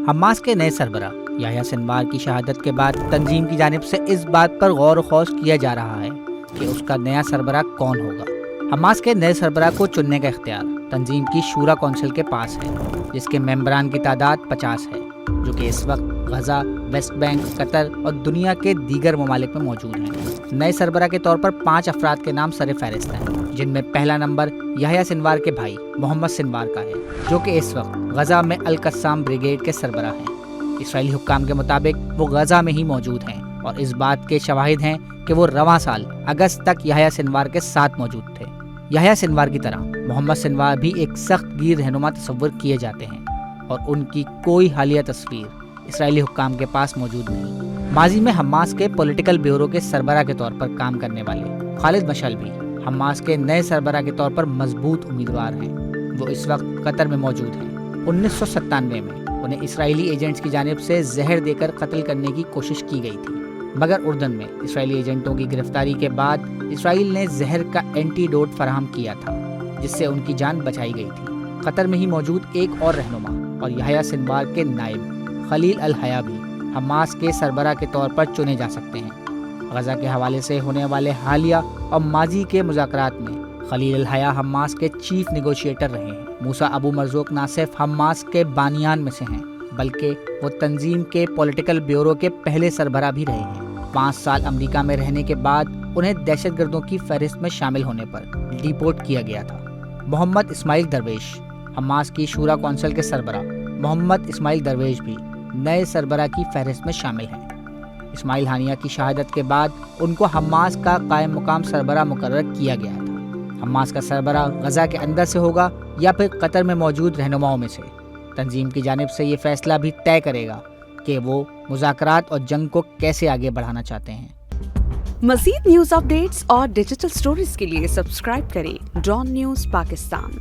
Hamas کے نئے سربراہ یحییٰ سنوار کی شہادت کے بعد تنظیم کی جانب سے اس بات پر غور و خوض کیا جا رہا ہے کہ اس کا نیا سربراہ کون ہوگا۔ حماس کے نئے سربراہ کو چننے کا اختیار تنظیم کی شورا کونسل کے پاس ہے، جس کے ممبران کی تعداد 50 ہے، جو کہ اس وقت غزہ، ویسٹ بینک، قطر اور دنیا کے دیگر ممالک میں موجود ہیں۔ نئے سربراہ کے طور پر 5 افراد کے نام سر فہرست ہیں، جن میں پہلا نمبر یحییٰ سنوار کے بھائی محمد سنوار کا ہے، جو کہ اس وقت غزہ میں القسام بریگیڈ کے سربراہ ہیں۔ اسرائیلی حکام کے مطابق وہ غزہ میں ہی موجود ہیں اور اس بات کے شواہد ہیں کہ وہ رواں سال اگست تک یحییٰ سنوار کے ساتھ موجود تھے۔ یحییٰ سنوار کی طرح محمد سنوار بھی ایک سخت گیر رہنما تصور کیے جاتے ہیں اور ان کی کوئی حالیہ تصویر اسرائیلی حکام کے پاس موجود نہیں۔ ماضی میں حماس کے پولیٹیکل بیورو کے سربراہ کے طور پر کام کرنے والے خالد مشعل بھی حماس کے نئے سربراہ کے طور پر مضبوط امیدوار ہیں۔ وہ اس وقت قطر میں موجود ہیں۔ 1997 میں انہیں اسرائیلی ایجنٹس کی جانب سے زہر دے کر قتل کرنے کی کوشش کی گئی تھی، مگر اردن میں اسرائیلی ایجنٹوں کی گرفتاری کے بعد اسرائیل نے زہر کا اینٹی ڈوٹ فراہم کیا تھا، جس سے ان کی جان بچائی گئی تھی۔ قطر میں ہی موجود ایک اور رہنما اور یحییٰ سنوار کے نائب خلیل الحیا بھی حماس کے سربراہ کے طور پر چنے جا سکتے ہیں۔ غزہ کے حوالے سے ہونے والے حالیہ اور ماضی کے مذاکرات میں خلیل الحیا حماس کے چیف نیگوشیٹر رہے ہیں۔ موسیٰ ابو مرزوق نہ صرف حماس کے بانیان میں سے ہیں، بلکہ وہ تنظیم کے پولیٹیکل بیورو کے پہلے سربراہ بھی رہے ہیں۔ 5 سال امریکہ میں رہنے کے بعد انہیں دہشت گردوں کی فہرست میں شامل ہونے پر ڈیپورٹ کیا گیا تھا۔ محمد اسماعیل درویش حماس کی شورا کونسل کے سربراہ محمد اسماعیل درویش بھی نئے سربراہ کی فہرست میں شامل ہیں۔ اسماعیل ہانیہ کی شہادت کے بعد ان کو حماس کا قائم مقام سربراہ مقرر کیا گیا تھا۔ حماس کا سربراہ غزہ کے اندر سے ہوگا یا پھر قطر میں موجود رہنماؤں میں سے۔ تنظیم کی جانب سے یہ فیصلہ بھی طے کرے گا کہ وہ مذاکرات اور جنگ کو کیسے آگے بڑھانا چاہتے ہیں۔ مزید نیوز اپڈیٹس اور ڈیجیٹل سٹوریز کے لیے سبسکرائب کریں ڈان نیوز پاکستان۔